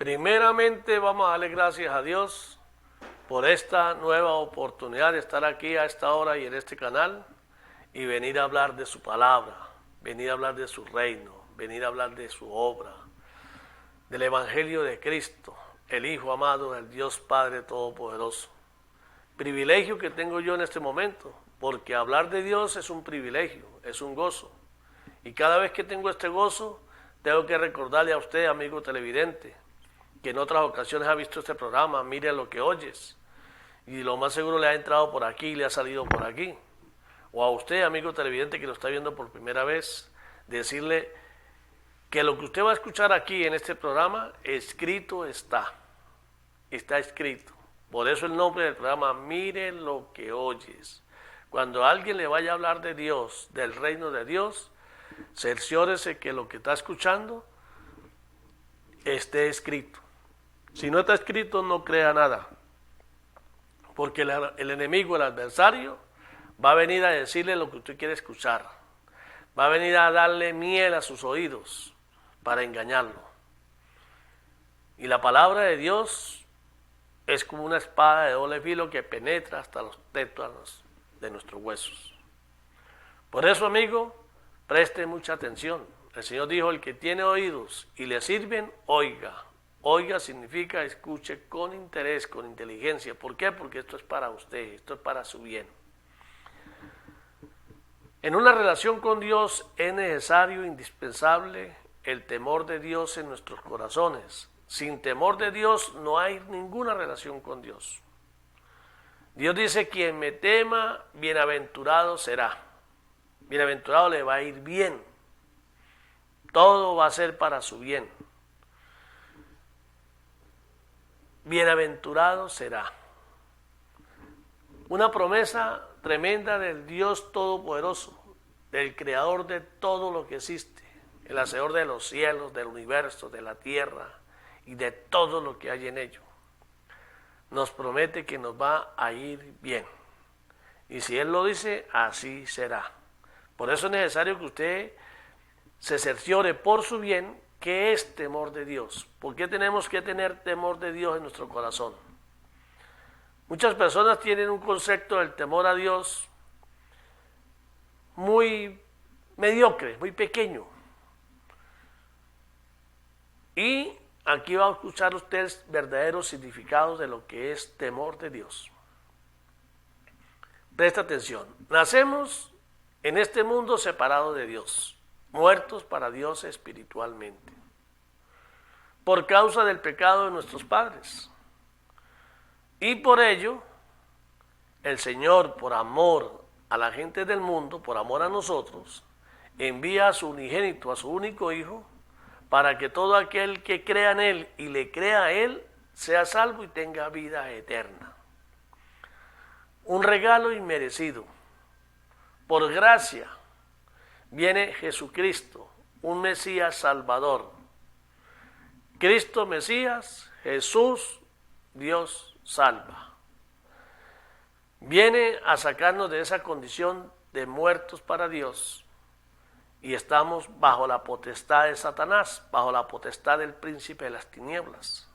Primeramente vamos a darle gracias a Dios por esta nueva oportunidad de estar aquí a esta hora y en este canal y venir a hablar de su palabra, venir a hablar de su reino, venir a hablar de su obra, del Evangelio de Cristo, el Hijo amado del Dios Padre Todopoderoso. Privilegio que tengo yo en este momento, porque hablar de Dios es un privilegio, es un gozo. Y cada vez que tengo este gozo, tengo que recordarle a usted, amigo televidente, que en otras ocasiones ha visto este programa, mire lo que oyes. Y lo más seguro le ha entrado por aquí y le ha salido por aquí. O a usted, amigo televidente, que lo está viendo por primera vez, decirle que lo que usted va a escuchar aquí en este programa, escrito está. Está escrito. Por eso el nombre del programa, mire lo que oyes. Cuando alguien le vaya a hablar de Dios, del reino de Dios, cerciórese que lo que está escuchando esté escrito. Si no está escrito, no crea nada. Porque el enemigo, el adversario, va a venir a decirle lo que usted quiere escuchar. Va a venir a darle miel a sus oídos para engañarlo. Y la palabra de Dios es como una espada de doble filo que penetra hasta los tétanos de nuestros huesos. Por eso, amigo, preste mucha atención. El Señor dijo, el que tiene oídos y le sirven, oiga. Oiga significa escuche con interés, con inteligencia. ¿Por qué? Porque esto es para usted, esto es para su bien. En una relación con Dios es necesario, indispensable, el temor de Dios en nuestros corazones. Sin temor de Dios no hay ninguna relación con Dios. Dios dice, quien me tema, bienaventurado será. Bienaventurado le va a ir bien. Todo va a ser para su bien. Bienaventurado será. Una promesa tremenda del Dios Todopoderoso, del Creador de todo lo que existe, el Hacedor de los cielos, del universo, de la tierra y de todo lo que hay en ello. Nos promete que nos va a ir bien. Y si Él lo dice, así será. Por eso es necesario que usted se cerciore por su bien que es temor de Dios. ¿Por qué tenemos que tener temor de Dios en nuestro corazón? Muchas personas tienen un concepto del temor a Dios muy mediocre, muy pequeño. Y aquí va a escuchar usted verdaderos significados de lo que es temor de Dios. Presta atención. Nacemos en este mundo separado de Dios, muertos para Dios espiritualmente, por causa del pecado de nuestros padres. Y por ello, el Señor, por amor a la gente del mundo, por amor a nosotros, envía a su unigénito, a su único Hijo, para que todo aquel que crea en Él y le crea a Él, sea salvo y tenga vida eterna. Un regalo inmerecido. Por gracia viene Jesucristo, un Mesías Salvador. Cristo Mesías, Jesús, Dios salva. Viene a sacarnos de esa condición de muertos para Dios y estamos bajo la potestad de Satanás, bajo la potestad del príncipe de las tinieblas,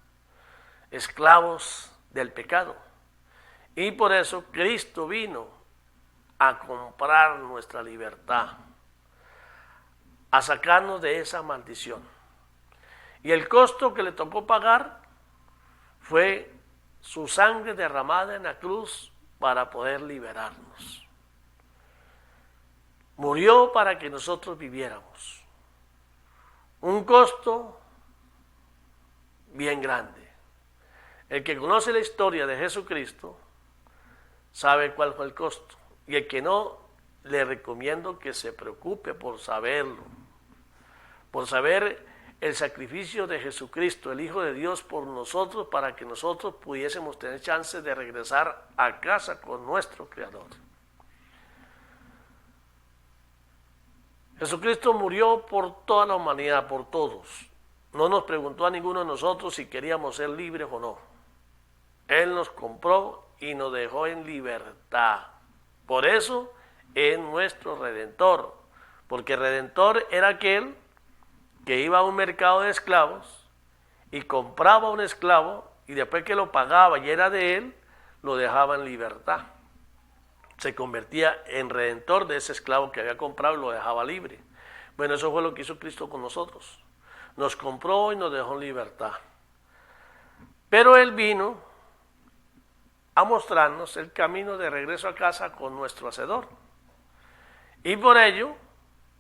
esclavos del pecado. Y por eso Cristo vino a comprar nuestra libertad, a sacarnos de esa maldición. Y el costo que le tocó pagar fue su sangre derramada en la cruz para poder liberarnos. Murió para que nosotros viviéramos. Un costo bien grande. El que conoce la historia de Jesucristo sabe cuál fue el costo. Y el que no, le recomiendo que se preocupe por saberlo, por saber el sacrificio de Jesucristo, el Hijo de Dios, por nosotros, para que nosotros pudiésemos tener chance de regresar a casa con nuestro Creador. Jesucristo murió por toda la humanidad, por todos. No nos preguntó a ninguno de nosotros si queríamos ser libres o no. Él nos compró y nos dejó en libertad. Por eso es nuestro Redentor, porque Redentor era aquel que iba a un mercado de esclavos y compraba un esclavo y después que lo pagaba y era de él, lo dejaba en libertad. Se convertía en redentor de ese esclavo que había comprado y lo dejaba libre. Bueno, eso fue lo que hizo Cristo con nosotros. Nos compró y nos dejó en libertad. Pero Él vino a mostrarnos el camino de regreso a casa con nuestro Hacedor. Y por ello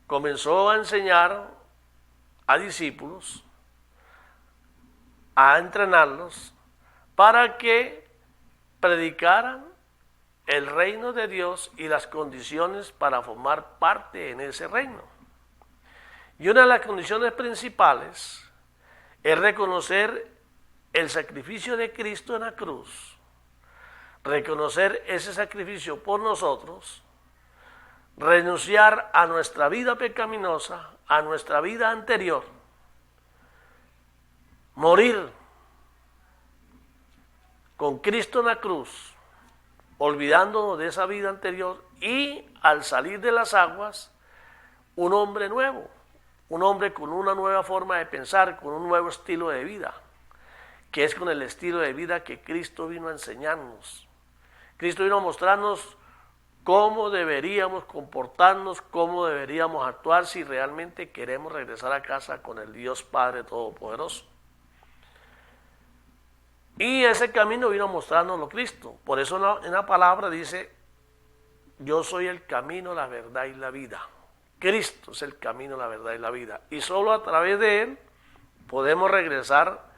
comenzó a enseñar a discípulos, a entrenarlos para que predicaran el reino de Dios y las condiciones para formar parte en ese reino. Y una de las condiciones principales es reconocer el sacrificio de Cristo en la cruz, reconocer ese sacrificio por nosotros, renunciar a nuestra vida pecaminosa, a nuestra vida anterior, morir con Cristo en la cruz, olvidándonos de esa vida anterior y al salir de las aguas, un hombre nuevo, un hombre con una nueva forma de pensar, con un nuevo estilo de vida, que es con el estilo de vida que Cristo vino a enseñarnos. Cristo vino a mostrarnos cómo deberíamos comportarnos, cómo deberíamos actuar si realmente queremos regresar a casa con el Dios Padre Todopoderoso. Y ese camino vino a mostrárnoslo Cristo. Por eso en la palabra dice, yo soy el camino, la verdad y la vida. Cristo es el camino, la verdad y la vida. Y solo a través de Él podemos regresar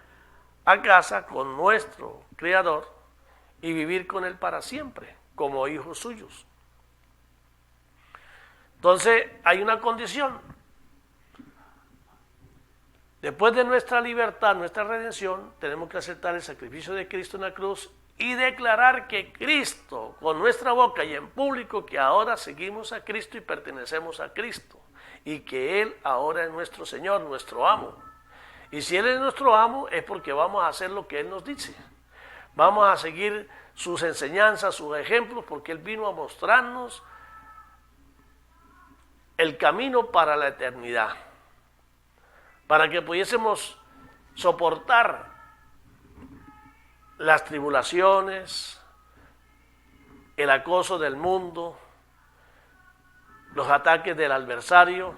a casa con nuestro Creador y vivir con Él para siempre, como hijos suyos. Entonces hay una condición. Después de nuestra libertad, nuestra redención, tenemos que aceptar el sacrificio de Cristo en la cruz y declarar que Cristo, con nuestra boca y en público, que ahora seguimos a Cristo y pertenecemos a Cristo, y que Él ahora es nuestro Señor, nuestro amo. Y si Él es nuestro amo, es porque vamos a hacer lo que Él nos dice. Vamos a seguir sus enseñanzas, sus ejemplos, porque Él vino a mostrarnos el camino para la eternidad, para que pudiésemos soportar las tribulaciones, el acoso del mundo, los ataques del adversario,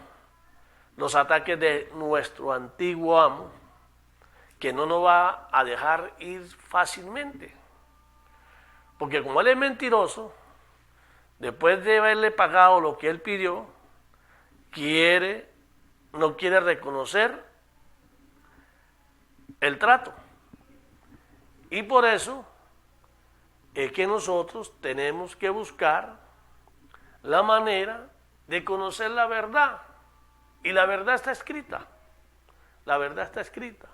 los ataques de nuestro antiguo amo, que no nos va a dejar ir fácilmente. Porque como Él es mentiroso, después de haberle pagado lo que Él pidió, no quiere reconocer el trato. Y por eso es que nosotros tenemos que buscar la manera de conocer la verdad. Y la verdad está escrita. La verdad está escrita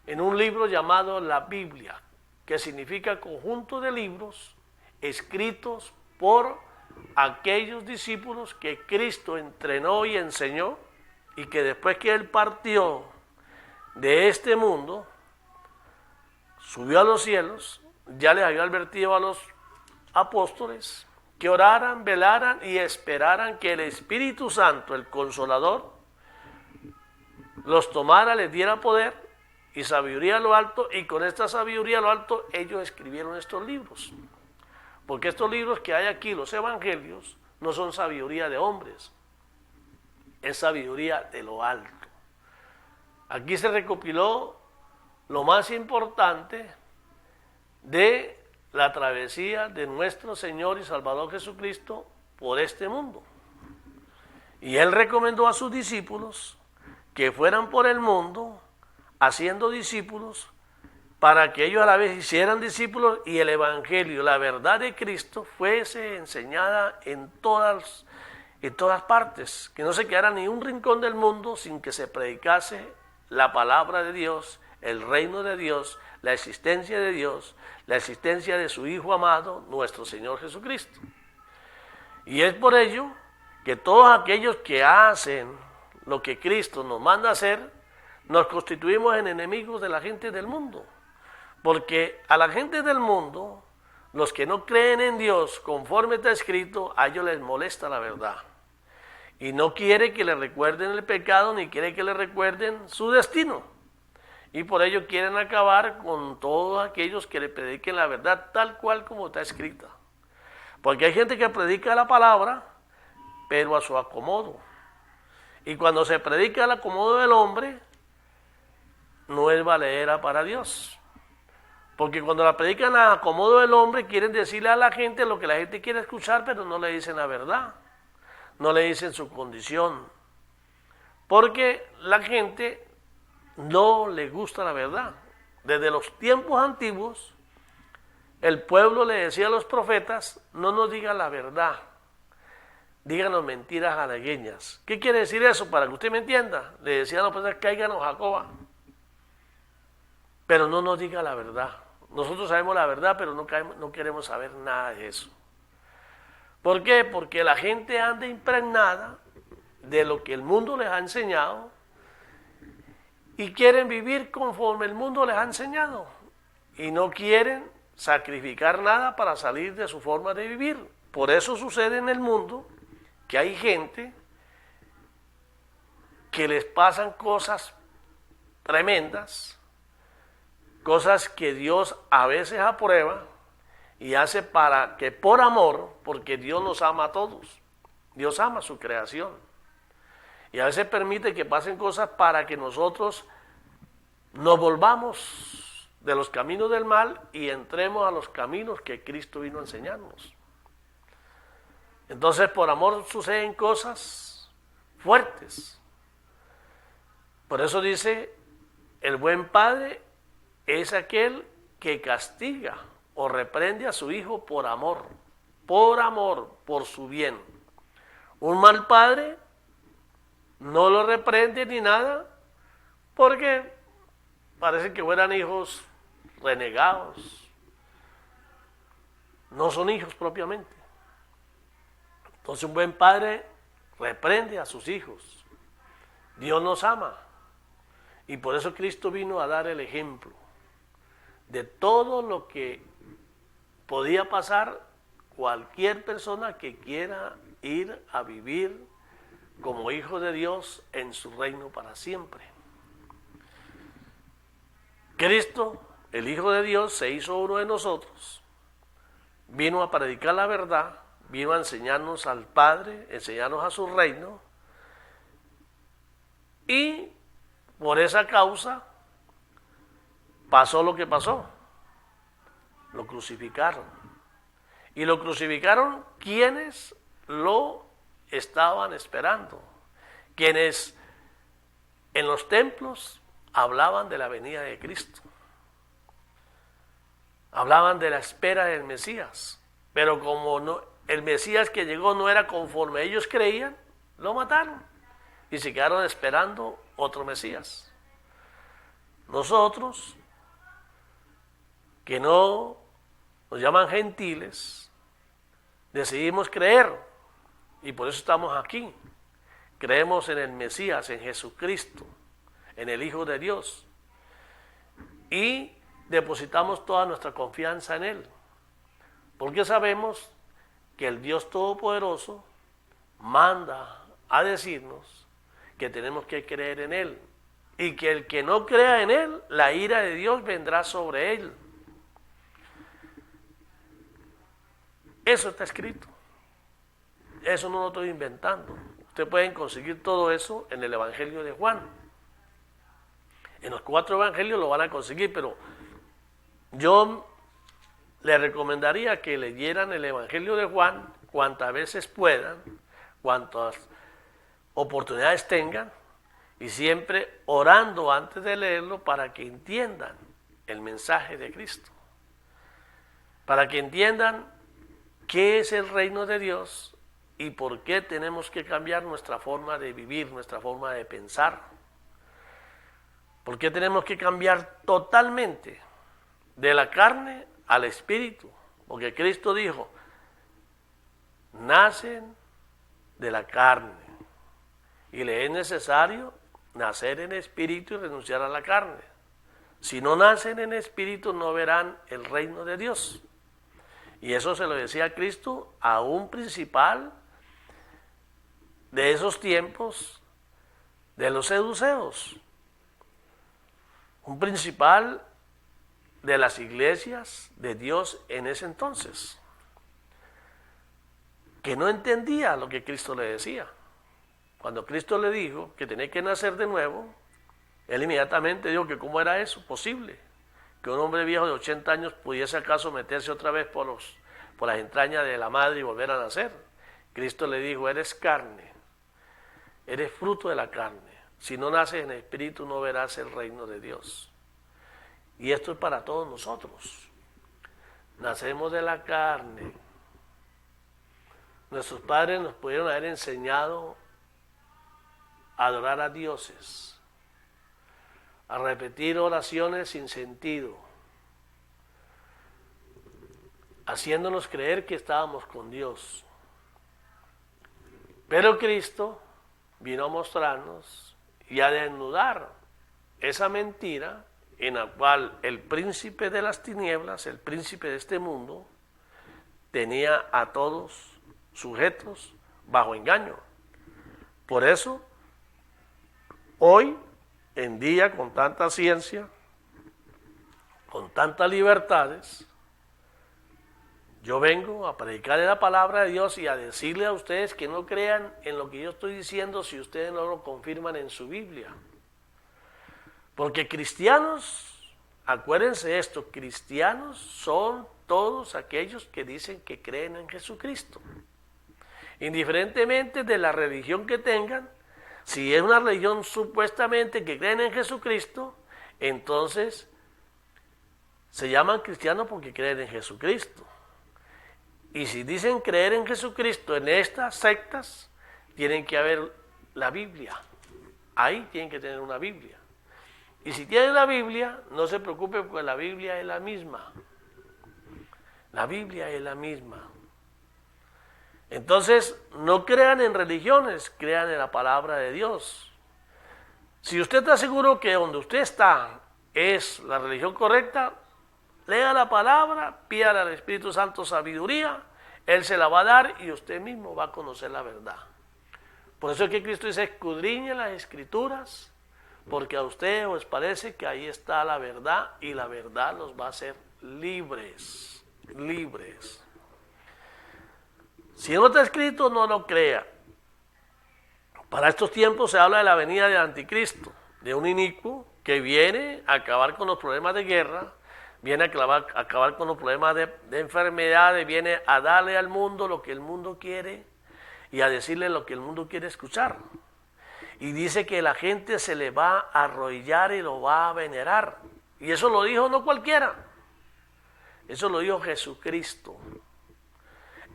en un libro llamado la Biblia, que significa conjunto de libros escritos por aquellos discípulos que Cristo entrenó y enseñó, y que después que Él partió de este mundo, subió a los cielos, ya les había advertido a los apóstoles que oraran, velaran y esperaran que el Espíritu Santo, el Consolador, los tomara, les diera poder y sabiduría a lo alto, y con esta sabiduría a lo alto ellos escribieron estos libros. Porque estos libros que hay aquí, los evangelios, no son sabiduría de hombres, es sabiduría de lo alto. Aquí se recopiló lo más importante de la travesía de nuestro Señor y Salvador Jesucristo por este mundo. Y Él recomendó a sus discípulos que fueran por el mundo haciendo discípulos, para que ellos a la vez hicieran discípulos y el evangelio, la verdad de Cristo, fuese enseñada en todas partes, que no se quedara ni un rincón del mundo sin que se predicase la palabra de Dios, el reino de Dios, la existencia de Dios, la existencia de su Hijo amado, nuestro Señor Jesucristo. Y es por ello que todos aquellos que hacen lo que Cristo nos manda hacer, nos constituimos en enemigos de la gente del mundo. Porque a la gente del mundo, los que no creen en Dios conforme está escrito, a ellos les molesta la verdad. Y no quiere que le recuerden el pecado, ni quiere que le recuerden su destino. Y por ello quieren acabar con todos aquellos que le prediquen la verdad tal cual como está escrita. Porque hay gente que predica la palabra, pero a su acomodo. Y cuando se predica el acomodo del hombre, no es valedera para Dios. Porque cuando la predican a acomodo del hombre, quieren decirle a la gente lo que la gente quiere escuchar, pero no le dicen la verdad. No le dicen su condición. Porque la gente no le gusta la verdad. Desde los tiempos antiguos, el pueblo le decía a los profetas, no nos digan la verdad, díganos mentiras halagueñas. ¿Qué quiere decir eso? Para que usted me entienda. Le decían a los profetas, cáiganos Jacoba. Pero no nos diga la verdad. Nosotros sabemos la verdad, pero no queremos saber nada de eso. ¿Por qué? Porque la gente anda impregnada de lo que el mundo les ha enseñado y quieren vivir conforme el mundo les ha enseñado y no quieren sacrificar nada para salir de su forma de vivir. Por eso sucede en el mundo que hay gente que les pasan cosas tremendas, cosas que Dios a veces aprueba y hace para que por amor, porque Dios nos ama a todos, Dios ama su creación, y a veces permite que pasen cosas para que nosotros nos volvamos de los caminos del mal y entremos a los caminos que Cristo vino a enseñarnos. Entonces por amor suceden cosas fuertes. Por eso dice, el buen padre es aquel que castiga o reprende a su hijo por amor, por su bien. Un mal padre no lo reprende ni nada porque parece que fueran hijos renegados. No son hijos propiamente. Entonces un buen padre reprende a sus hijos. Dios nos ama. Y por eso Cristo vino a dar el ejemplo de todo lo que podía pasar cualquier persona que quiera ir a vivir como hijo de Dios en su reino para siempre. Cristo, el Hijo de Dios, se hizo uno de nosotros, vino a predicar la verdad, vino a enseñarnos al Padre, enseñarnos a su reino, y por esa causa pasó lo que pasó. Lo crucificaron. Y lo crucificaron quienes lo estaban esperando. Quienes en los templos hablaban de la venida de Cristo. Hablaban de la espera del Mesías. Pero como el Mesías que llegó no era conforme ellos creían, lo mataron. Y se quedaron esperando otro Mesías. Nosotros, que no nos llaman gentiles, decidimos creer y por eso estamos aquí. Creemos en el Mesías, en Jesucristo, en el Hijo de Dios y depositamos toda nuestra confianza en Él, porque sabemos que el Dios Todopoderoso manda a decirnos que tenemos que creer en Él y que el que no crea en Él, la ira de Dios vendrá sobre él. Eso está escrito. Eso no lo estoy inventando. Ustedes pueden conseguir todo eso en el Evangelio de Juan. En los 4 evangelios lo van a conseguir, pero yo les recomendaría que leyeran el Evangelio de Juan cuantas veces puedan, cuantas oportunidades tengan, y siempre orando antes de leerlo para que entiendan el mensaje de Cristo, para que entiendan qué es el reino de Dios y por qué tenemos que cambiar nuestra forma de vivir, nuestra forma de pensar. ¿Por qué tenemos que cambiar totalmente de la carne al espíritu? Porque Cristo dijo, nacen de la carne y le es necesario nacer en espíritu y renunciar a la carne. Si no nacen en espíritu no verán el reino de Dios. Y eso se lo decía Cristo a un principal de esos tiempos de los saduceos. un principal de las iglesias de Dios en ese entonces, que no entendía lo que Cristo le decía. Cuando Cristo le dijo que tenía que nacer de nuevo, él inmediatamente dijo que cómo era eso posible, que un hombre viejo de 80 años pudiese acaso meterse otra vez por las entrañas de la madre y volver a nacer. Cristo le dijo, eres carne, eres fruto de la carne. Si no naces en espíritu no verás el reino de Dios. Y esto es para todos nosotros. Nacemos de la carne. Nuestros padres nos pudieron haber enseñado a adorar a dioses, a repetir oraciones sin sentido, haciéndonos creer que estábamos con Dios. Pero Cristo vino a mostrarnos y a desnudar esa mentira en la cual el príncipe de las tinieblas, el príncipe de este mundo, tenía a todos sujetos bajo engaño. Por eso, hoy en día, con tanta ciencia, con tantas libertades, yo vengo a predicarle la palabra de Dios y a decirle a ustedes que no crean en lo que yo estoy diciendo si ustedes no lo confirman en su Biblia. Porque cristianos, acuérdense esto, cristianos son todos aquellos que dicen que creen en Jesucristo. Indiferentemente de la religión que tengan, si es una religión supuestamente que creen en Jesucristo, entonces se llaman cristianos porque creen en Jesucristo. Y si dicen creer en Jesucristo en estas sectas, tienen que haber la Biblia. Ahí tienen que tener una Biblia. Y si tienen la Biblia, no se preocupen porque la Biblia es la misma. La Biblia es la misma. Entonces, no crean en religiones, crean en la palabra de Dios. Si usted está seguro que donde usted está es la religión correcta, lea la palabra, pídale al Espíritu Santo sabiduría, Él se la va a dar y usted mismo va a conocer la verdad. Por eso es que Cristo dice, escudriñe las Escrituras, porque a usted os parece que ahí está la verdad y la verdad los va a hacer libres, libres. Si no está escrito, no lo crea. Para estos tiempos se habla de la venida del anticristo, de un inicuo que viene a acabar con los problemas de guerra, viene a acabar con los problemas de enfermedades, viene a darle al mundo lo que el mundo quiere y a decirle lo que el mundo quiere escuchar. Y dice que la gente se le va a arrodillar y lo va a venerar. Y eso lo dijo no cualquiera, eso lo dijo Jesucristo.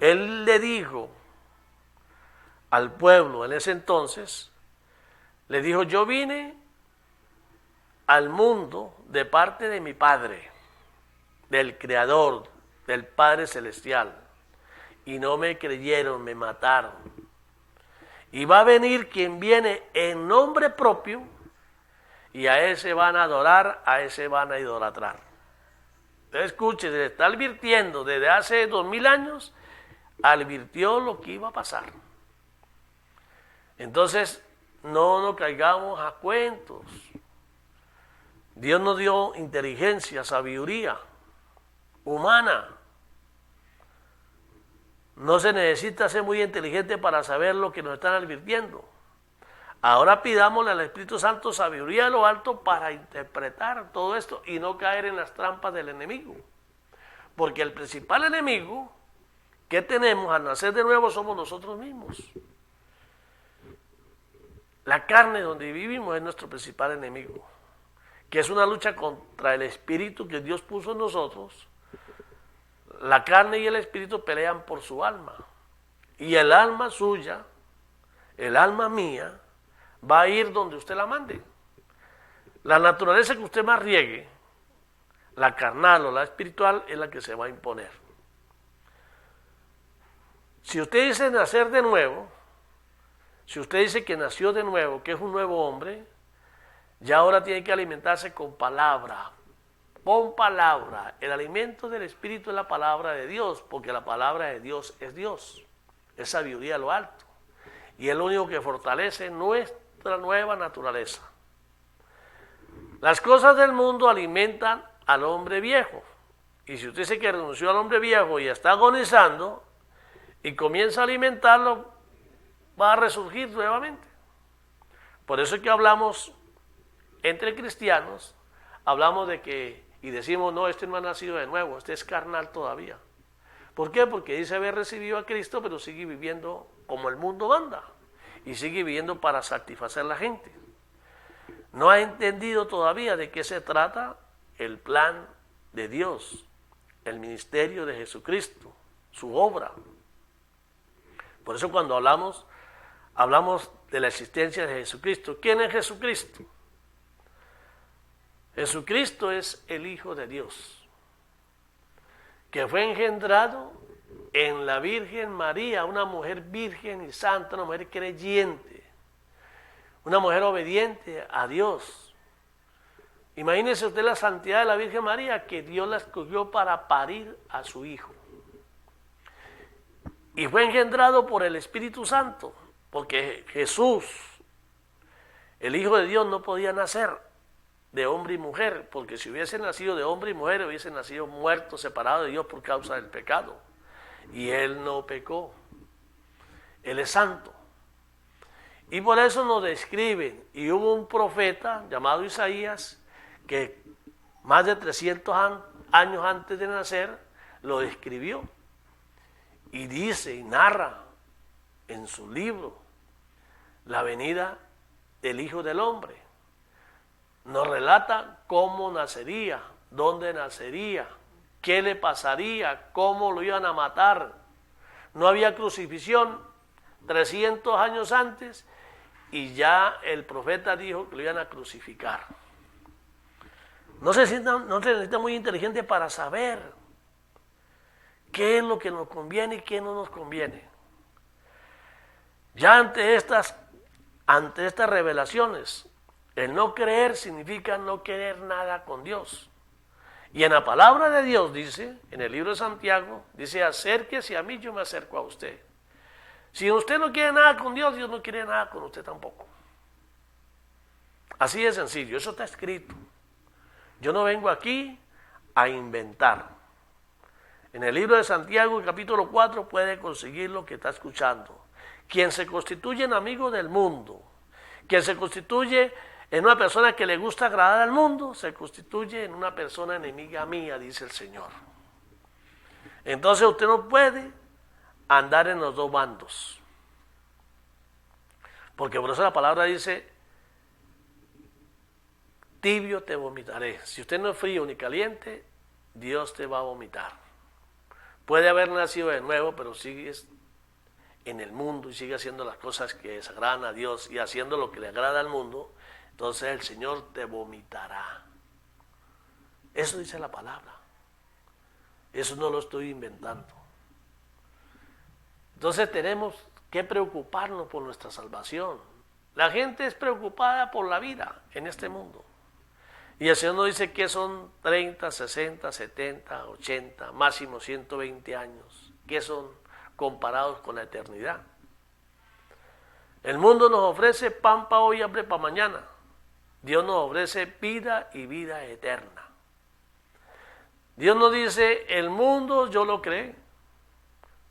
Él le dijo al pueblo en ese entonces, le dijo, yo vine al mundo de parte de mi Padre, del Creador, del Padre Celestial, y no me creyeron, me mataron. Y va a venir quien viene en nombre propio, y a ese van a adorar, a ese van a idolatrar. Entonces escuche, se está advirtiendo desde hace 2000 años, advirtió lo que iba a pasar. Entonces, no nos caigamos a cuentos. Dios nos dio inteligencia, sabiduría humana. No se necesita ser muy inteligente para saber lo que nos están advirtiendo. Ahora pidámosle al Espíritu Santo sabiduría de lo alto para interpretar todo esto y no caer en las trampas del enemigo. Porque el principal enemigo que tenemos al nacer de nuevo somos nosotros mismos. La carne donde vivimos es nuestro principal enemigo, que es una lucha contra el espíritu que Dios puso en nosotros. La carne y el espíritu pelean por su alma. Y el alma suya, el alma mía, va a ir donde usted la mande. La naturaleza que usted más riegue, la carnal o la espiritual, es la que se va a imponer. Si usted dice nacer de nuevo, si usted dice que nació de nuevo, que es un nuevo hombre, ya ahora tiene que alimentarse con palabra. Con palabra. El alimento del Espíritu es la palabra de Dios, porque la palabra de Dios, es sabiduría a lo alto. Y es lo único que fortalece nuestra nueva naturaleza. Las cosas del mundo alimentan al hombre viejo. Y si usted dice que renunció al hombre viejo y está agonizando y comienza a alimentarlo, va a resurgir nuevamente. Por eso es que hablamos entre cristianos, hablamos de que, y decimos, no, este no ha nacido de nuevo, este es carnal todavía. ¿Por qué? Porque dice haber recibido a Cristo, pero sigue viviendo como el mundo manda. Y sigue viviendo para satisfacer a la gente. No ha entendido todavía de qué se trata el plan de Dios, el ministerio de Jesucristo, su obra. Por eso cuando hablamos de la existencia de Jesucristo. ¿Quién es Jesucristo? Jesucristo es el Hijo de Dios, que fue engendrado en la Virgen María, una mujer virgen y santa, una mujer creyente, una mujer obediente a Dios. Imagínese usted la santidad de la Virgen María, que Dios la escogió para parir a su Hijo. Y fue engendrado por el Espíritu Santo, porque Jesús, el Hijo de Dios, no podía nacer de hombre y mujer, porque si hubiese nacido de hombre y mujer, hubiese nacido muerto, separado de Dios por causa del pecado. Y Él no pecó. Él es santo. Y por eso nos describen, y hubo un profeta llamado Isaías, que más de 300 años antes de nacer, lo describió. Y dice y narra en su libro la venida del Hijo del Hombre. Nos relata cómo nacería, dónde nacería, qué le pasaría, cómo lo iban a matar. No había crucifixión 300 años antes y ya el profeta dijo que lo iban a crucificar. No se necesita muy inteligente para saber qué es lo que nos conviene y qué no nos conviene. Ya ante estas revelaciones, el no creer significa no querer nada con Dios. Y en la palabra de Dios dice, en el libro de Santiago, dice, acérquese a mí, yo me acerco a usted. Si usted no quiere nada con Dios, Dios no quiere nada con usted tampoco. Así de sencillo, eso está escrito. Yo no vengo aquí a inventar. En el libro de Santiago, capítulo 4, puede conseguir lo que está escuchando. Quien se constituye en amigo del mundo, quien se constituye en una persona que le gusta agradar al mundo, se constituye en una persona enemiga mía, dice el Señor. Entonces usted no puede andar en los dos bandos. Porque por eso la palabra dice, tibio te vomitaré. Si usted no es frío ni caliente, Dios te va a vomitar. Puede haber nacido de nuevo, pero sigues en el mundo y sigue haciendo las cosas que desagradan a Dios y haciendo lo que le agrada al mundo, entonces el Señor te vomitará. Eso dice la palabra. Eso no lo estoy inventando. Entonces tenemos que preocuparnos por nuestra salvación. La gente es preocupada por la vida en este mundo. Y el Señor nos dice que son 30, 60, 70, 80, máximo 120 años. Que son comparados con la eternidad. El mundo nos ofrece pan para hoy y hambre para mañana. Dios nos ofrece vida y vida eterna. Dios nos dice, el mundo yo lo creé.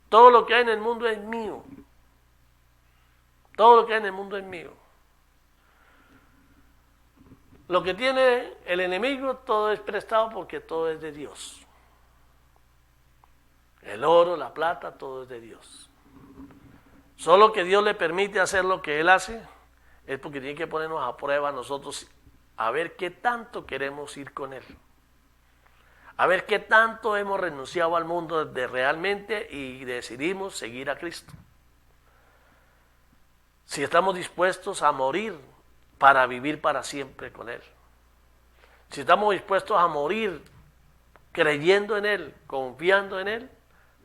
Todo lo que hay en el mundo es mío. Todo lo que hay en el mundo es mío. Lo que tiene el enemigo, todo es prestado porque todo es de Dios. El oro, la plata, todo es de Dios. Solo que Dios le permite hacer lo que Él hace, es porque tiene que ponernos a prueba nosotros a ver qué tanto queremos ir con Él. A ver qué tanto hemos renunciado al mundo de realmente y decidimos seguir a Cristo. Si estamos dispuestos a morir para vivir para siempre con Él. Si estamos dispuestos a morir creyendo en Él, confiando en Él,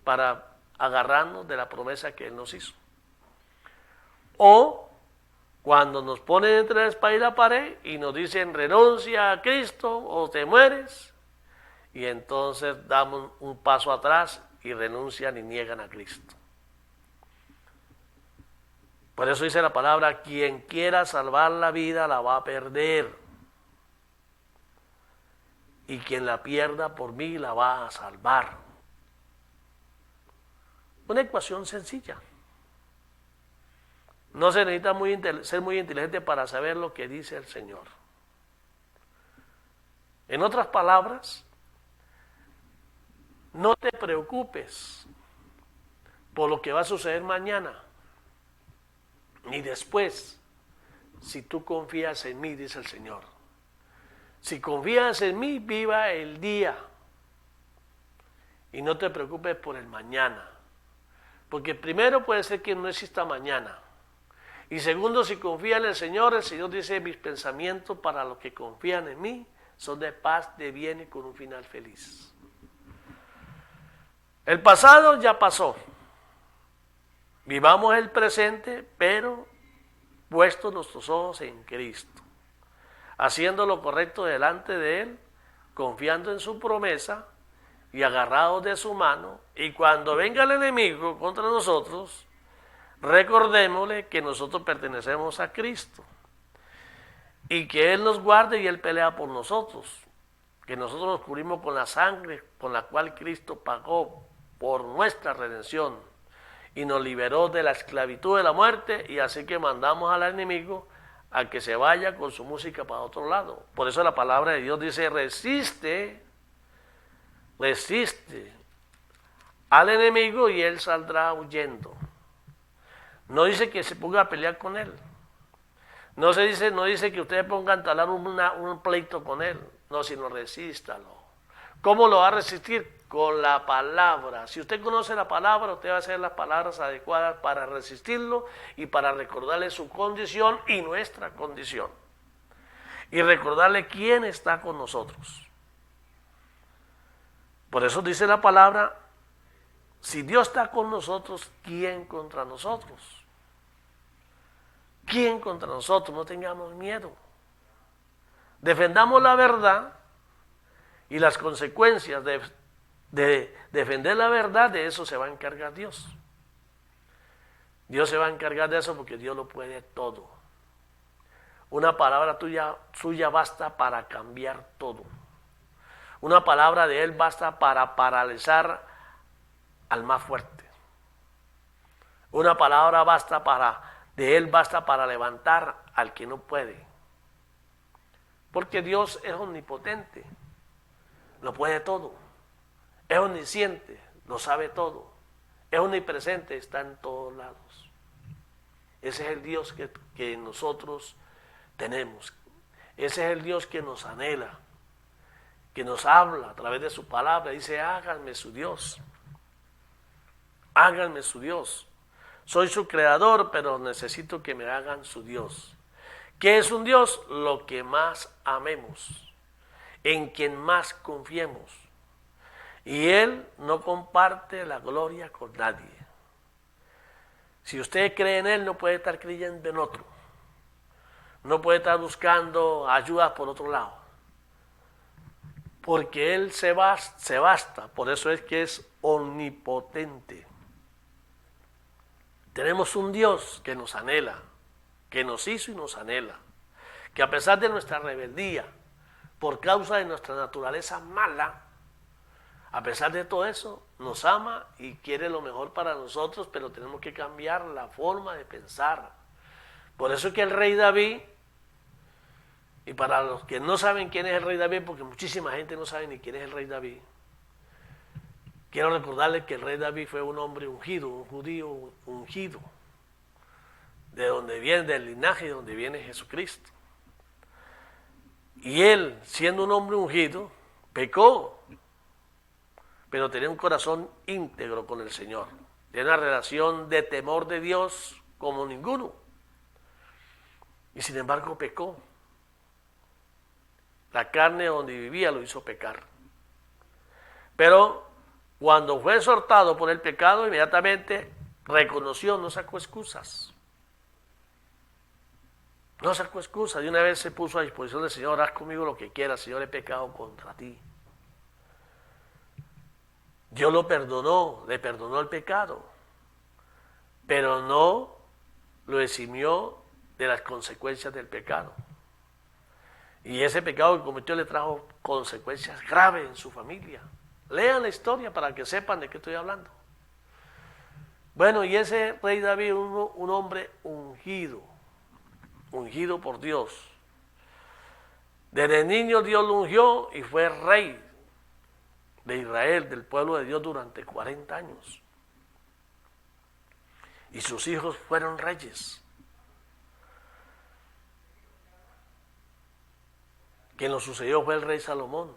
para agarrarnos de la promesa que Él nos hizo. O cuando nos ponen entre la espada y la pared y nos dicen renuncia a Cristo o te mueres, y entonces damos un paso atrás y renuncian y niegan a Cristo. Por eso dice la palabra, quien quiera salvar la vida la va a perder. y quien la pierda por mí la va a salvar. Una ecuación sencilla. No se necesita ser muy inteligente para saber lo que dice el Señor. En otras palabras, no te preocupes por lo que va a suceder mañana, ni después, si tú confías en mí, dice el Señor. Si confías en mí, viva el día y no te preocupes por el mañana. Porque primero puede ser que no exista mañana. Y segundo, si confías en el Señor dice, mis pensamientos para los que confían en mí son de paz, de bien y con un final feliz. El pasado ya pasó. Vivamos el presente, pero puestos nuestros ojos en Cristo, haciendo lo correcto delante de Él, confiando en su promesa y agarrados de su mano. Y cuando venga el enemigo contra nosotros, recordémosle que nosotros pertenecemos a Cristo y que Él nos guarde y Él pelea por nosotros, que nosotros nos cubrimos con la sangre con la cual Cristo pagó por nuestra redención y nos liberó de la esclavitud de la muerte, y así que mandamos al enemigo a que se vaya con su música para otro lado. Por eso la palabra de Dios dice, resiste al enemigo y él saldrá huyendo. No dice que se ponga a pelear con él. No dice que ustedes pongan a entablar un pleito con él. No, sino resístalo. ¿Cómo lo va a resistir? Con la palabra. Si usted conoce la palabra, usted va a hacer las palabras adecuadas para resistirlo y para recordarle su condición y nuestra condición. Y recordarle quién está con nosotros. Por eso dice la palabra, si Dios está con nosotros, ¿quién contra nosotros? ¿Quién contra nosotros? No tengamos miedo. Defendamos la verdad y las consecuencias de defender la verdad, de eso se va a encargar Dios. Dios se va a encargar de eso porque Dios lo puede todo. Una palabra suya basta para cambiar todo. Una palabra de Él basta para paralizar al más fuerte. Una palabra de Él basta para levantar al que no puede. Porque Dios es omnipotente, lo puede todo. Es omnisciente, lo sabe todo. Es omnipresente, está en todos lados. Ese es el Dios que nosotros tenemos. Ese es el Dios que nos anhela, que nos habla a través de su palabra. Dice, háganme su Dios. Háganme su Dios. Soy su creador, pero necesito que me hagan su Dios. ¿Qué es un Dios? Lo que más amemos, en quien más confiemos. Y Él no comparte la gloria con nadie. Si usted cree en Él, no puede estar creyendo en otro. No puede estar buscando ayuda por otro lado. Porque Él se basta. Por eso es que es omnipotente. Tenemos un Dios que nos anhela, que nos hizo y nos anhela. Que a pesar de nuestra rebeldía, por causa de nuestra naturaleza mala, a pesar de todo eso, nos ama y quiere lo mejor para nosotros, pero tenemos que cambiar la forma de pensar. Por eso es que el rey David, y para los que no saben quién es el rey David, porque muchísima gente no sabe ni quién es el rey David, quiero recordarles que el rey David fue un hombre ungido, un judío ungido, de donde viene, del linaje de donde viene Jesucristo. Y él, siendo un hombre ungido, pecó, pero tenía un corazón íntegro con el Señor. Tenía una relación de temor de Dios como ninguno. Y sin embargo pecó. La carne donde vivía lo hizo pecar. Pero cuando fue exhortado por el pecado, inmediatamente reconoció, no sacó excusas. No sacó excusas. De una vez se puso a disposición del Señor, haz conmigo lo que quieras, Señor, he pecado contra ti. Dios lo perdonó, le perdonó el pecado, pero no lo eximió de las consecuencias del pecado. Y ese pecado que cometió le trajo consecuencias graves en su familia. Lean la historia para que sepan de qué estoy hablando. Bueno, y ese rey David, un hombre ungido por Dios. Desde niño Dios lo ungió y fue rey de Israel, del pueblo de Dios, durante 40 años. Y sus hijos fueron reyes. Quien lo sucedió fue el rey Salomón.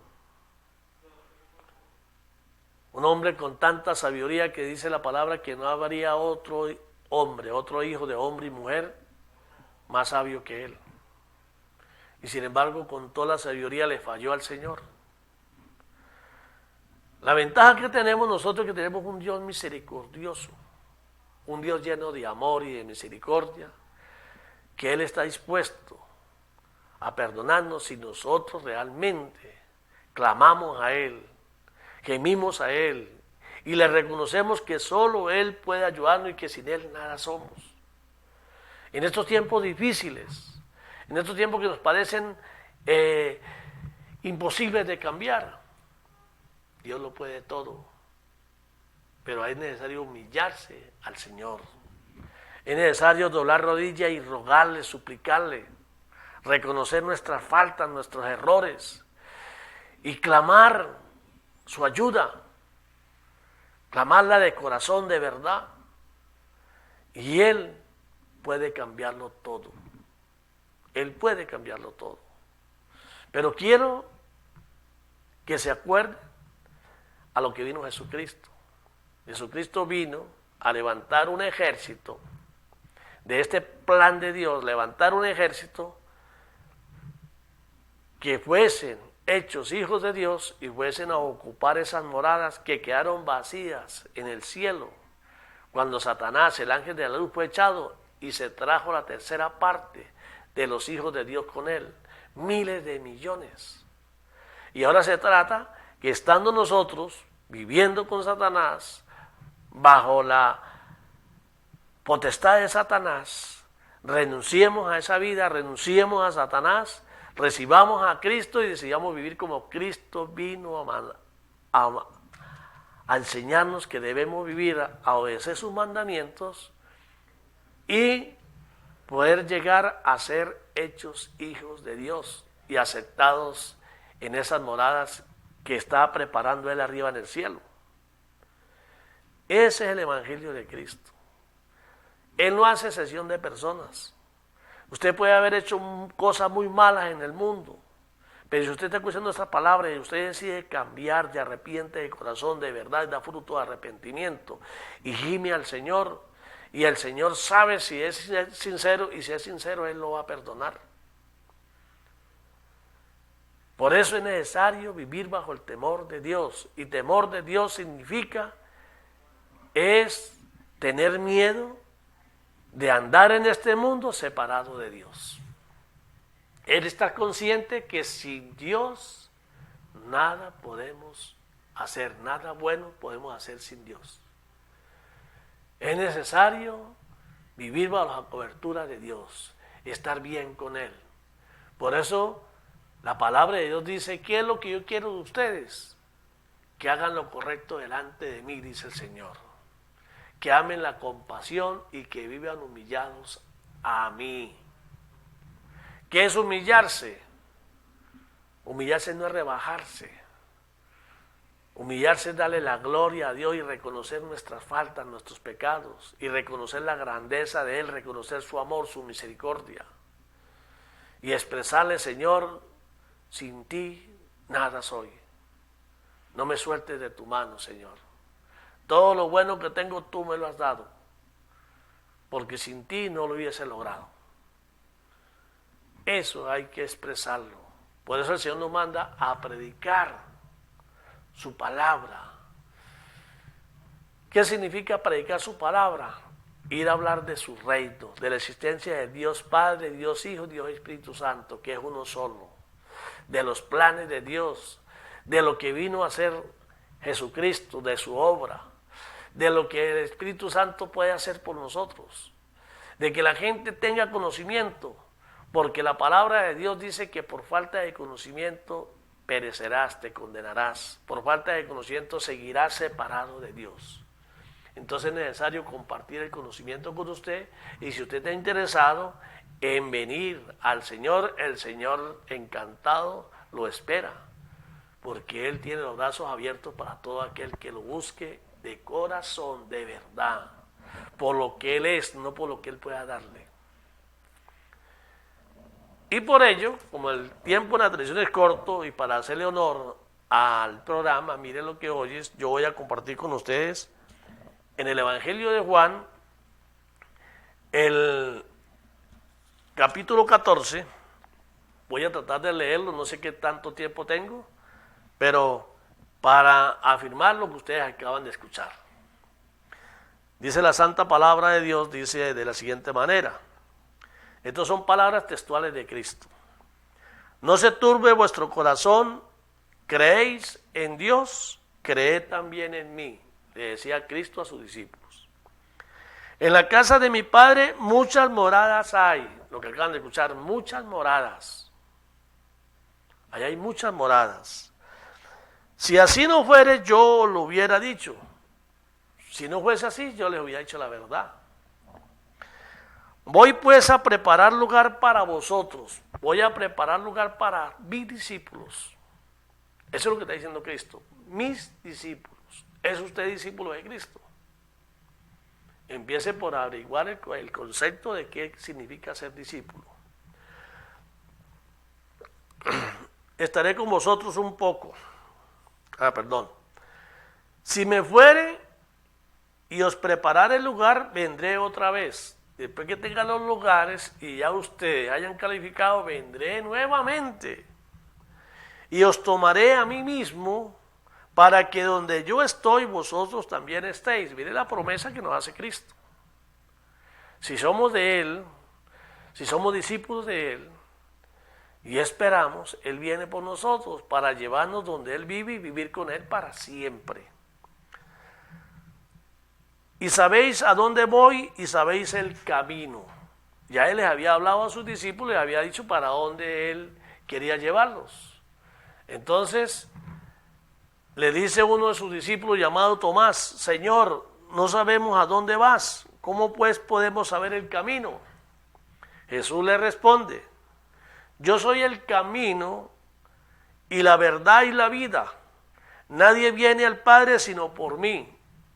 Un hombre con tanta sabiduría que dice la palabra que no habría otro hombre, otro hijo de hombre y mujer más sabio que él. Y sin embargo, con toda la sabiduría le falló al Señor. La ventaja que tenemos nosotros es que tenemos un Dios misericordioso, un Dios lleno de amor y de misericordia, que Él está dispuesto a perdonarnos si nosotros realmente clamamos a Él, gemimos a Él y le reconocemos que solo Él puede ayudarnos y que sin Él nada somos. En estos tiempos difíciles, en estos tiempos que nos parecen imposibles de cambiar, Dios lo puede todo, pero es necesario humillarse al Señor. Es necesario doblar rodillas y rogarle, suplicarle, reconocer nuestras faltas, nuestros errores y clamar su ayuda, clamarla de corazón, de verdad. Y Él puede cambiarlo todo. Él puede cambiarlo todo. Pero quiero que se acuerden a lo que vino Jesucristo. Jesucristo vino a levantar un ejército de este plan de Dios, levantar un ejército que fuesen hechos hijos de Dios y fuesen a ocupar esas moradas que quedaron vacías en el cielo cuando Satanás, el ángel de la luz, fue echado y se trajo la tercera parte de los hijos de Dios con él, miles de millones. Y ahora se trata que estando nosotros viviendo con Satanás, bajo la potestad de Satanás, renunciemos a esa vida, renunciemos a Satanás, recibamos a Cristo y decidamos vivir como Cristo vino a enseñarnos que debemos vivir, a obedecer sus mandamientos y poder llegar a ser hechos hijos de Dios y aceptados en esas moradas que está preparando Él arriba en el cielo. Ese es el Evangelio de Cristo. Él no hace excepción de personas. Usted puede haber hecho cosas muy malas en el mundo, pero si usted está escuchando esta palabra y usted decide cambiar, de arrepiente de corazón, de verdad, da fruto de arrepentimiento y gime al Señor, y el Señor sabe si es sincero, y si es sincero Él lo va a perdonar. Por eso es necesario vivir bajo el temor de Dios, y temor de Dios significa es tener miedo de andar en este mundo separado de Dios. Él está consciente que sin Dios nada podemos hacer, nada bueno podemos hacer sin Dios. Es necesario vivir bajo la cobertura de Dios, estar bien con Él. Por eso la palabra de Dios dice, ¿qué es lo que yo quiero de ustedes? Que hagan lo correcto delante de mí, dice el Señor. Que amen la compasión y que vivan humillados a mí. ¿Qué es humillarse? Humillarse no es rebajarse. Humillarse es darle la gloria a Dios y reconocer nuestras faltas, nuestros pecados, y reconocer la grandeza de Él, reconocer su amor, su misericordia. Y expresarle, Señor, sin ti nada soy. No me sueltes de tu mano, Señor. Todo lo bueno que tengo tú me lo has dado, porque sin ti no lo hubiese logrado. Eso hay que expresarlo. Por eso el Señor nos manda a predicar su palabra. ¿Qué significa predicar su palabra? Ir a hablar de su reino, de la existencia de Dios Padre, Dios Hijo, Dios Espíritu Santo, que es uno solo, de los planes de Dios, de lo que vino a hacer Jesucristo, de su obra, de lo que el Espíritu Santo puede hacer por nosotros, de que la gente tenga conocimiento, Porque la palabra de Dios dice que por falta de conocimiento perecerás, te condenarás. Por falta de conocimiento seguirás separado de Dios. Entonces es necesario compartir el conocimiento con usted, y si usted está interesado en venir al Señor, el Señor encantado lo espera, porque Él tiene los brazos abiertos para todo aquel que lo busque de corazón, de verdad, por lo que Él es, no por lo que Él pueda darle. Y por ello, como el tiempo en la televisión es corto, y para hacerle honor al programa, miren lo que oyes, yo voy a compartir con ustedes en el Evangelio de Juan, el capítulo 14, voy a tratar de leerlo, no sé qué tanto tiempo tengo, pero para afirmar lo que ustedes acaban de escuchar. Dice la santa palabra de Dios, dice de la siguiente manera. Estas son palabras textuales de Cristo. No se turbe vuestro corazón, creéis en Dios, creed también en mí, le decía Cristo a sus discípulos. En la casa de mi Padre muchas moradas hay, lo que acaban de escuchar, muchas moradas. Allá hay muchas moradas. Si así no fuere, yo lo hubiera dicho. Si no fuese así, yo les hubiera dicho la verdad. Voy pues a preparar lugar para vosotros. Voy a preparar lugar para mis discípulos. Eso es lo que está diciendo Cristo. Mis discípulos. ¿Es usted discípulo de Cristo? Empiece por averiguar el concepto de qué significa ser discípulo. Estaré con vosotros un poco. Si me fuere y os preparare el lugar, vendré otra vez. Después que tenga los lugares y ya ustedes hayan calificado, vendré nuevamente. Y os tomaré a mí mismo, para que donde yo estoy, vosotros también estéis. Mire la promesa que nos hace Cristo. Si somos de Él, si somos discípulos de Él, y esperamos, Él viene por nosotros para llevarnos donde Él vive y vivir con Él para siempre. Y sabéis a dónde voy y sabéis el camino. Ya Él les había hablado a sus discípulos, les había dicho para dónde Él quería llevarlos. Entonces, le dice uno de sus discípulos llamado Tomás, Señor, no sabemos a dónde vas, ¿cómo pues podemos saber el camino? Jesús le responde, yo soy el camino y la verdad y la vida. Nadie viene al Padre sino por mí.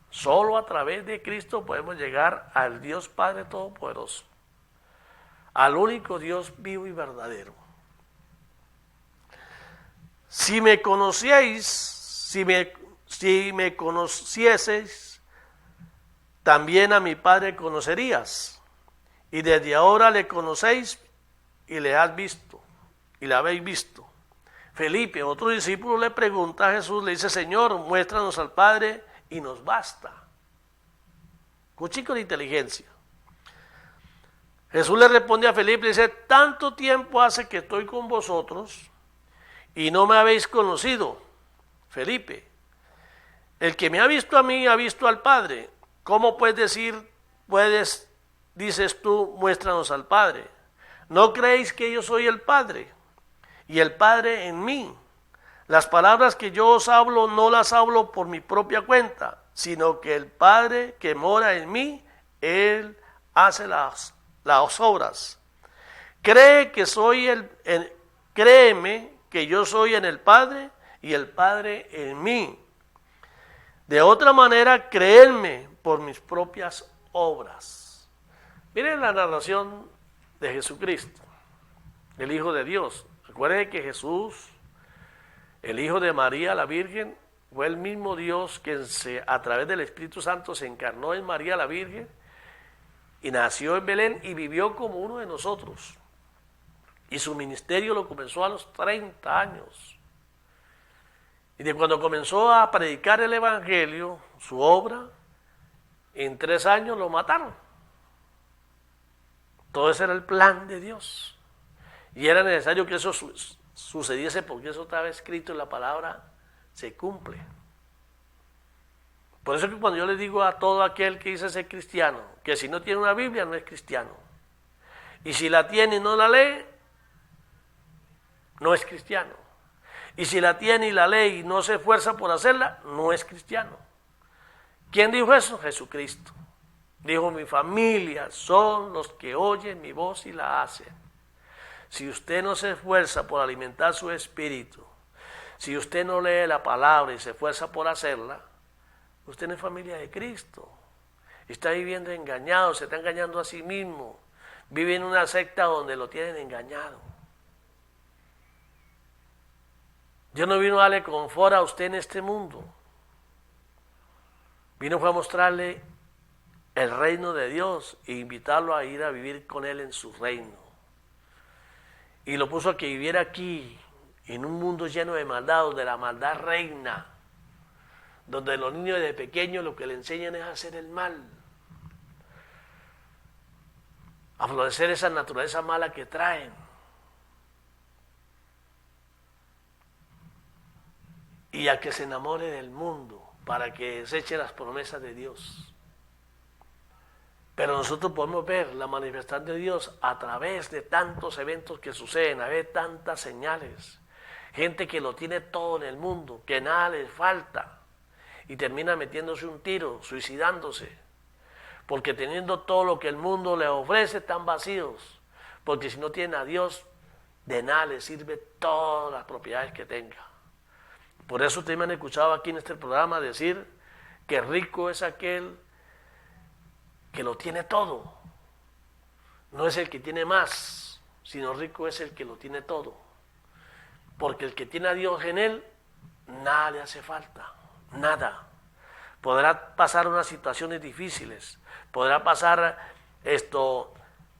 Solo a través de Cristo podemos llegar al Dios Padre Todopoderoso, al único Dios vivo y verdadero. Si me conocierais, si me conocieseis, también a mi Padre conocerías. Y desde ahora le conocéis y le habéis visto. Felipe, otro discípulo, le pregunta a Jesús, le dice, Señor, muéstranos al Padre y nos basta. Un chico de inteligencia. Jesús le responde a Felipe, le dice, tanto tiempo hace que estoy con vosotros y no me habéis conocido. Felipe, el que me ha visto a mí ha visto al Padre. ¿Cómo dices tú, muéstranos al Padre? ¿No creéis que yo soy el Padre y el Padre en mí? Las palabras que yo os hablo no las hablo por mi propia cuenta, sino que el Padre que mora en mí, Él hace las obras. Créeme que yo soy en el Padre y el Padre en mí. De otra manera, creedme por mis propias obras. Miren la narración de Jesucristo, el Hijo de Dios. Recuerden que Jesús, el Hijo de María, la Virgen, fue el mismo Dios que a través del Espíritu Santo se encarnó en María la Virgen y nació en Belén y vivió como uno de nosotros. Y su ministerio lo comenzó a los 30 años. Y de cuando comenzó a predicar el Evangelio, su obra, en 3 años lo mataron. Todo ese era el plan de Dios. Y era necesario que eso sucediese porque eso estaba escrito en la palabra, se cumple. Por eso que cuando yo le digo a todo aquel que dice ser cristiano, que si no tiene una Biblia no es cristiano. Y si la tiene y no la lee, no es cristiano. Y si la tiene y la lee y no se esfuerza por hacerla, no es cristiano. ¿Quién dijo eso? Jesucristo. Dijo, mi familia son los que oyen mi voz y la hacen. Si usted no se esfuerza por alimentar su espíritu, si usted no lee la palabra y se esfuerza por hacerla, usted no es familia de Cristo. Está viviendo engañado, se está engañando a sí mismo. Vive en una secta donde lo tienen engañado. Dios no vino a darle confort a usted en este mundo. Vino fue a mostrarle el reino de Dios e invitarlo a ir a vivir con Él en su reino. Y lo puso a que viviera aquí, en un mundo lleno de maldad, donde la maldad reina, donde los niños desde pequeños lo que le enseñan es a hacer el mal, a florecer esa naturaleza mala que traen. Y a que se enamore del mundo, para que deseche las promesas de Dios. Pero nosotros podemos ver la manifestación de Dios a través de tantos eventos que suceden, a ver tantas señales. Gente que lo tiene todo en el mundo, que nada les falta, y termina metiéndose un tiro, suicidándose, porque teniendo todo lo que el mundo les ofrece, están vacíos, porque si no tienen a Dios, de nada les sirve todas las propiedades que tenga. Por eso ustedes me han escuchado aquí en este programa decir que rico es aquel que lo tiene todo. No es el que tiene más, sino rico es el que lo tiene todo. Porque el que tiene a Dios en él, nada le hace falta, nada. Podrá pasar unas situaciones difíciles, podrá pasar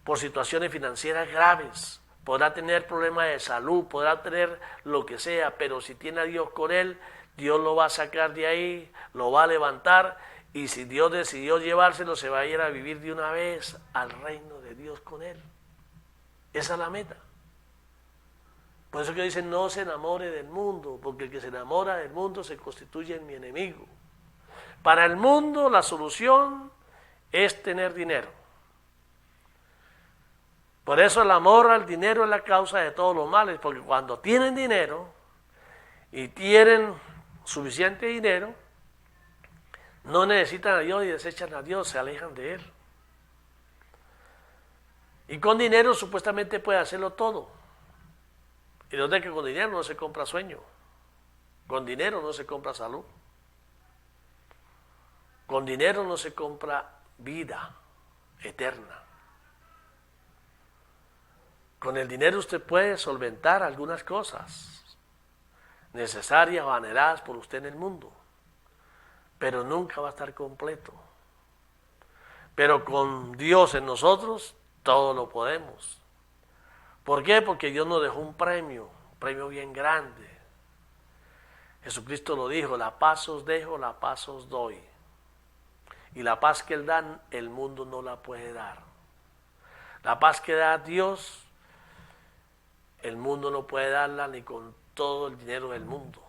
por situaciones financieras graves, podrá tener problemas de salud, podrá tener lo que sea, pero si tiene a Dios con él, Dios lo va a sacar de ahí, lo va a levantar, y si Dios decidió llevárselo, se va a ir a vivir de una vez al reino de Dios con él. Esa es la meta. Por eso que dicen, no se enamore del mundo, porque el que se enamora del mundo se constituye en mi enemigo. Para el mundo la solución es tener dinero. Por eso el amor al dinero es la causa de todos los males, porque cuando tienen dinero y tienen suficiente dinero, no necesitan a Dios y desechan a Dios, se alejan de Él. Y con dinero supuestamente puede hacerlo todo. Y no es que con dinero no se compra sueño, con dinero no se compra salud, con dinero no se compra vida eterna. Con el dinero usted puede solventar algunas cosas necesarias o anheladas por usted en el mundo, pero nunca va a estar completo. Pero con Dios en nosotros, todo lo podemos. ¿Por qué? Porque Dios nos dejó un premio bien grande. Jesucristo lo dijo, la paz os dejo, la paz os doy. Y la paz que Él da, el mundo no la puede dar. La paz que da Dios, el mundo no puede darla ni con todo el dinero del mundo.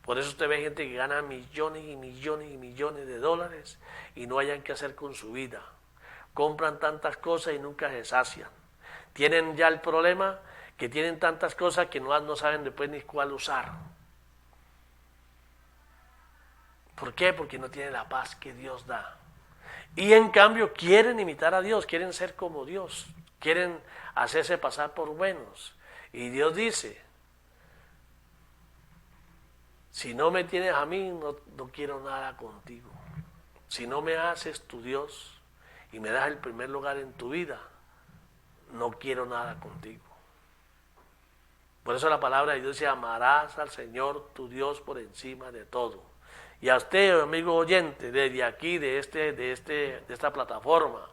Por eso usted ve gente que gana millones y millones y millones de dólares y no hayan qué hacer con su vida. Compran tantas cosas y nunca se sacian. Tienen ya el problema que tienen tantas cosas que no saben después ni cuál usar. ¿Por qué? Porque no tienen la paz que Dios da. Y en cambio quieren imitar a Dios, quieren ser como Dios, quieren hacerse pasar por buenos. Y Dios dice, si no me tienes a mí, no quiero nada contigo. Si no me haces tu Dios y me das el primer lugar en tu vida, no quiero nada contigo. Por eso la palabra de Dios dice, amarás al Señor tu Dios por encima de todo. Y a usted, amigo oyente, desde aquí, de esta plataforma,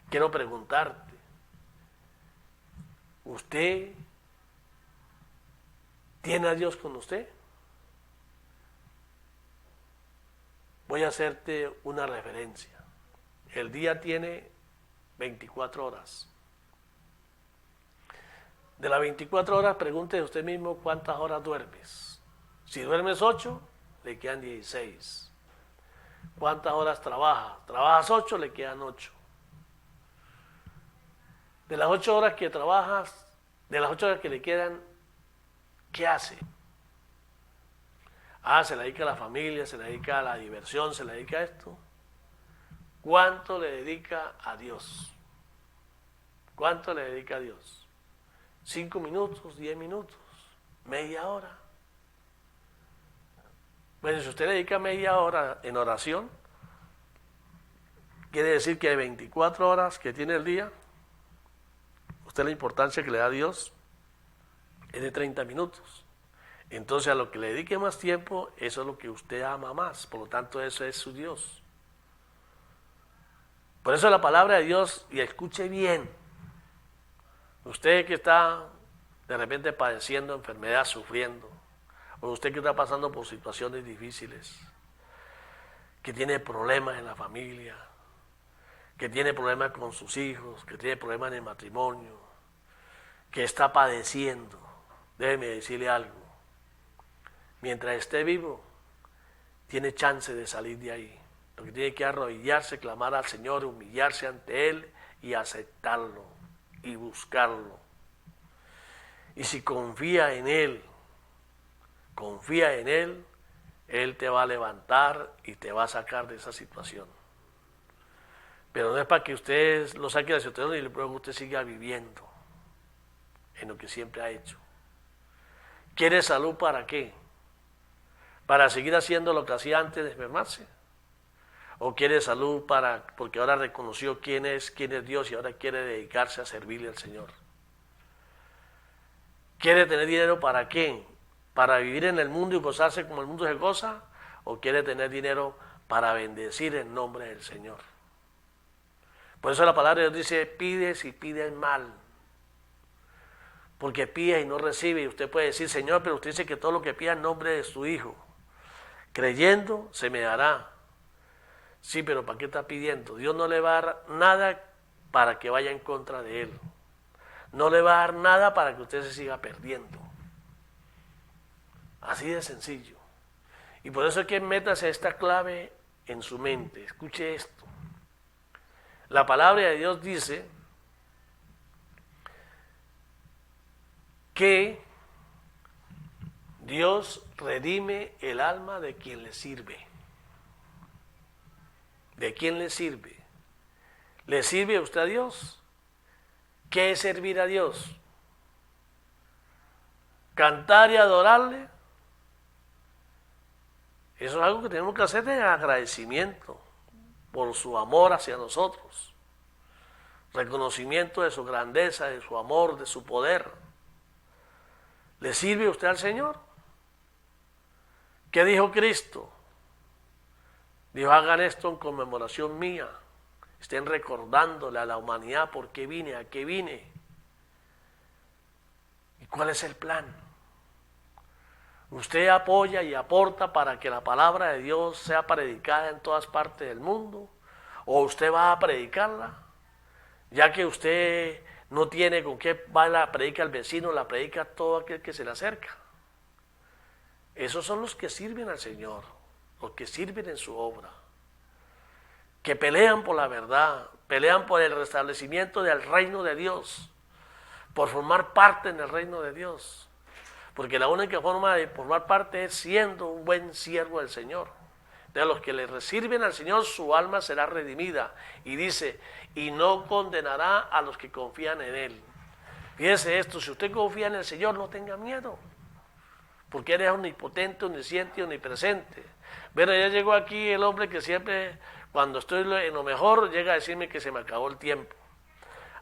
quiero preguntarte, ¿usted tiene a Dios con usted? Voy a hacerte una referencia. El día tiene 24 horas. De las 24 horas, pregúntese usted mismo cuántas horas duermes. Si duermes 8, le quedan 16. ¿Cuántas horas trabajas? Trabajas 8, le quedan 8. De las 8 horas que trabajas, de las 8 horas que le quedan, ¿qué hace? Se le dedica a la familia, se le dedica a la diversión, se le dedica a esto. ¿Cuánto le dedica a Dios? ¿Cuánto le dedica a Dios? 5 minutos, 10 minutos, media hora. Bueno, si usted le dedica media hora en oración, quiere decir que de 24 horas que tiene el día, usted la importancia que le da a Dios es de 30 minutos. Entonces a lo que le dedique más tiempo, eso es lo que usted ama más. Por lo tanto, eso es su Dios. Por eso la palabra de Dios, y escuche bien, usted que está de repente padeciendo enfermedad, sufriendo, o usted que está pasando por situaciones difíciles, que tiene problemas en la familia, que tiene problemas con sus hijos, que tiene problemas en el matrimonio, que está padeciendo, déjeme decirle algo. Mientras esté vivo, tiene chance de salir de ahí. Lo que tiene que arrodillarse, clamar al Señor, humillarse ante Él y aceptarlo y buscarlo. Y si confía en Él, Él te va a levantar y te va a sacar de esa situación. Pero no es para que usted lo saque de la situación y luego usted siga viviendo en lo que siempre ha hecho. ¿Quiere salud para qué? ¿Para seguir haciendo lo que hacía antes de enfermarse? ¿O quiere salud porque ahora reconoció quién es Dios y ahora quiere dedicarse a servirle al Señor? ¿Quiere tener dinero para qué? ¿Para vivir en el mundo y gozarse como el mundo se goza? ¿O quiere tener dinero para bendecir en nombre del Señor? Por eso la palabra de Dios dice, pides y pides mal. Porque pide y no recibe. Y usted puede decir, Señor, pero usted dice que todo lo que pida en nombre de su Hijo, creyendo, se me dará. Sí, pero ¿para qué está pidiendo? Dios no le va a dar nada para que vaya en contra de Él. No le va a dar nada para que usted se siga perdiendo. Así de sencillo. Y por eso es que métase esta clave en su mente. Escuche esto. La palabra de Dios dice que Dios redime el alma de quien le sirve. ¿De quién le sirve? ¿Le sirve a usted a Dios? ¿Qué es servir a Dios? ¿Cantar y adorarle? Eso es algo que tenemos que hacer de agradecimiento por su amor hacia nosotros. Reconocimiento de su grandeza, de su amor, de su poder. ¿Le sirve usted al Señor? ¿Qué dijo Cristo? Dijo, hagan esto en conmemoración mía. Estén recordándole a la humanidad por qué vine, a qué vine. ¿Y cuál es el plan? Usted apoya y aporta para que la palabra de Dios sea predicada en todas partes del mundo, o usted va a predicarla, ya que usted no tiene con qué va la predica al vecino, la predica a todo aquel que se le acerca. Esos son los que sirven al Señor, los que sirven en su obra, que pelean por la verdad, pelean por el restablecimiento del reino de Dios, por formar parte en el reino de Dios. Porque la única forma de formar parte es siendo un buen siervo del Señor. De los que le sirven al Señor, su alma será redimida. Y dice, y no condenará a los que confían en Él. Fíjese esto, si usted confía en el Señor, no tenga miedo. Porque Él es omnipotente, omnisciente y omnipresente. Bueno, ya llegó aquí el hombre que siempre, cuando estoy en lo mejor, llega a decirme que se me acabó el tiempo.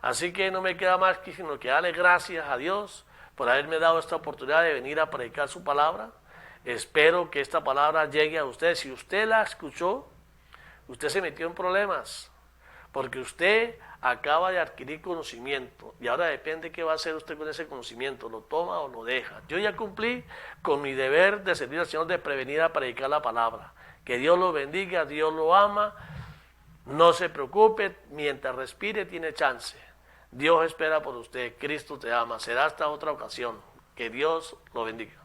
Así que no me queda más que sino que darle gracias a Dios por haberme dado esta oportunidad de venir a predicar su palabra. Espero que esta palabra llegue a usted. Si usted la escuchó, usted se metió en problemas, porque usted acaba de adquirir conocimiento y ahora depende qué va a hacer usted con ese conocimiento, lo toma o lo deja. Yo ya cumplí con mi deber de servir al Señor, de prevenir a predicar la palabra. Que Dios lo bendiga, Dios lo ama, no se preocupe, mientras respire tiene chance. Dios espera por usted, Cristo te ama. Será hasta otra ocasión. Que Dios lo bendiga.